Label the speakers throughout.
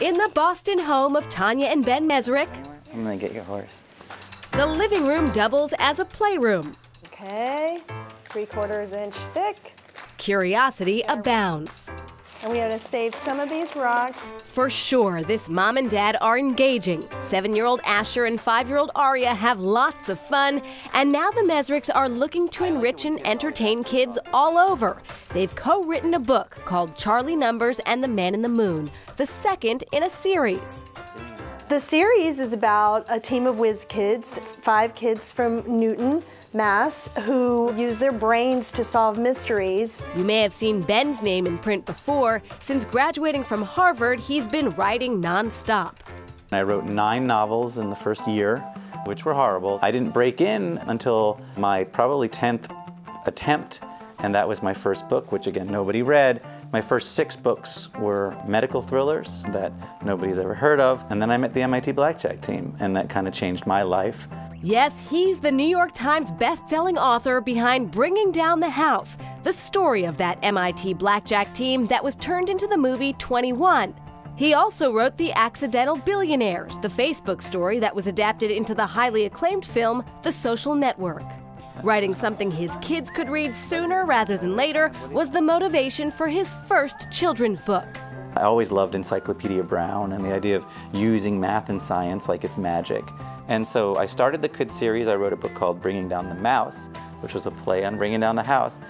Speaker 1: In the Boston home of Tanya and Ben Mesrick,
Speaker 2: I'm gonna get your horse.
Speaker 1: the living room doubles as a playroom.
Speaker 3: Okay, 3/4 inch thick.
Speaker 1: Curiosity abounds.
Speaker 3: And we had to save some of these rocks.
Speaker 1: For sure, this mom and dad are engaging. 7-year-old Asher and 5-year-old Aria have lots of fun, and now the Mesricks are looking to enrich and entertain kids all over. They've co-written a book called Charlie Numbers and the Man in the Moon, the second in a series.
Speaker 3: The series is about a team of whiz kids, 5 kids from Newton, Mass, who use their brains to solve mysteries.
Speaker 1: You may have seen Ben's name in print before. Since graduating from Harvard, he's been writing nonstop.
Speaker 2: I wrote 9 novels in the first year, which were horrible. I didn't break in until my probably 10th attempt, and that was my first book, which again, nobody read. My first 6 books were medical thrillers that nobody's ever heard of, and then I met the MIT Blackjack team, and that kind of changed my life.
Speaker 1: Yes, he's the New York Times best-selling author behind Bringing Down the House, the story of that MIT Blackjack team that was turned into the movie 21. He also wrote The Accidental Billionaires, the Facebook story that was adapted into the highly acclaimed film The Social Network. Writing something his kids could read sooner rather than later was the motivation for his first children's book.
Speaker 2: I always loved Encyclopedia Brown and the idea of using math and science like it's magic. And so I started the Kid series. I wrote a book called Bringing Down the Mouse, which was a play on bringing down the house.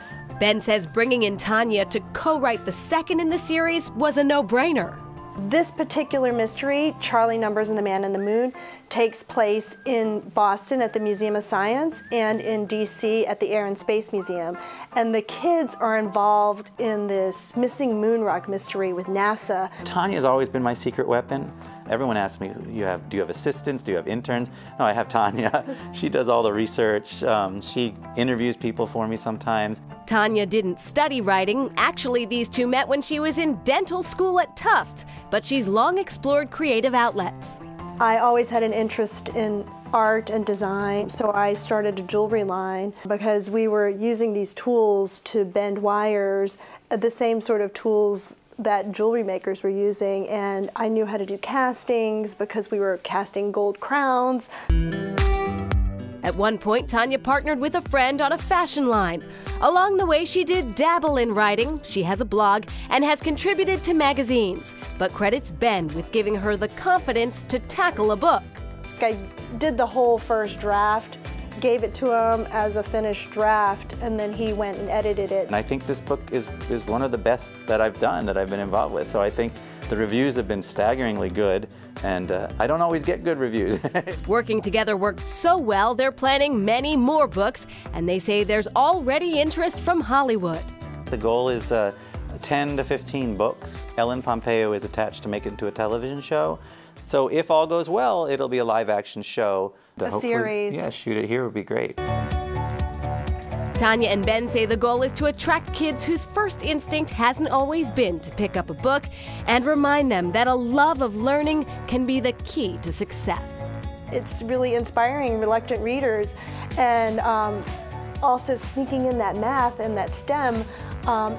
Speaker 1: Ben says bringing in Tanya to co-write the second in the series was a no-brainer.
Speaker 3: This particular mystery, Charlie Numbers and the Man in the Moon, takes place in Boston at the Museum of Science and in DC at the Air and Space Museum. And the kids are involved in this missing moon rock mystery with NASA.
Speaker 2: Tanya's always been my secret weapon. Everyone asks me, do you have assistants? Do you have interns? No, I have Tanya. She does all the research. She interviews people for me sometimes.
Speaker 1: Tanya didn't study writing. Actually, these two met when she was in dental school at Tufts, but she's long explored creative outlets.
Speaker 3: I always had an interest in art and design, so I started a jewelry line because we were using these tools to bend wires, the same sort of tools that jewelry makers were using, and I knew how to do castings because we were casting gold crowns.
Speaker 1: At one point, Tanya partnered with a friend on a fashion line. Along the way, she did dabble in writing. She has a blog and has contributed to magazines, but credits Ben with giving her the confidence to tackle a book.
Speaker 3: I did the whole first draft, gave it to him as a finished draft, and then he went and edited it.
Speaker 2: And I think this book is one of the best that I've done, that I've been involved with. So I think the reviews have been staggeringly good, and I don't always get good reviews.
Speaker 1: Working together worked so well, they're planning many more books, and they say there's already interest from Hollywood.
Speaker 2: The goal is 10 to 15 books. Ellen Pompeo is attached to make it into a television show. So if all goes well, it'll be a live-action show.
Speaker 3: A series.
Speaker 2: Yeah, shoot it here would be great.
Speaker 1: Tanya and Ben say the goal is to attract kids whose first instinct hasn't always been to pick up a book and remind them that a love of learning can be the key to success.
Speaker 3: It's really inspiring reluctant readers, and also sneaking in that math and that STEM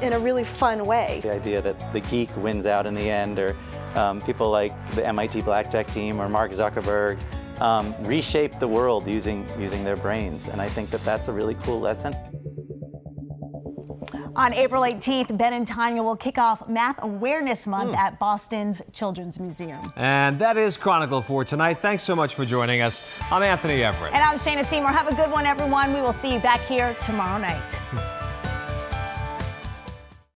Speaker 3: in a really fun way.
Speaker 2: The idea that the geek wins out in the end, or people like the MIT Blackjack team or Mark Zuckerberg reshape the world using their brains, and I think that that's a really cool lesson.
Speaker 4: On April 18th, Ben and Tanya will kick off Math Awareness Month at Boston's Children's Museum.
Speaker 5: And that is Chronicle for tonight. Thanks so much for joining us. I'm Anthony Everett.
Speaker 4: And I'm Shayna Seymour. Have a good one, everyone. We will see you back here tomorrow night.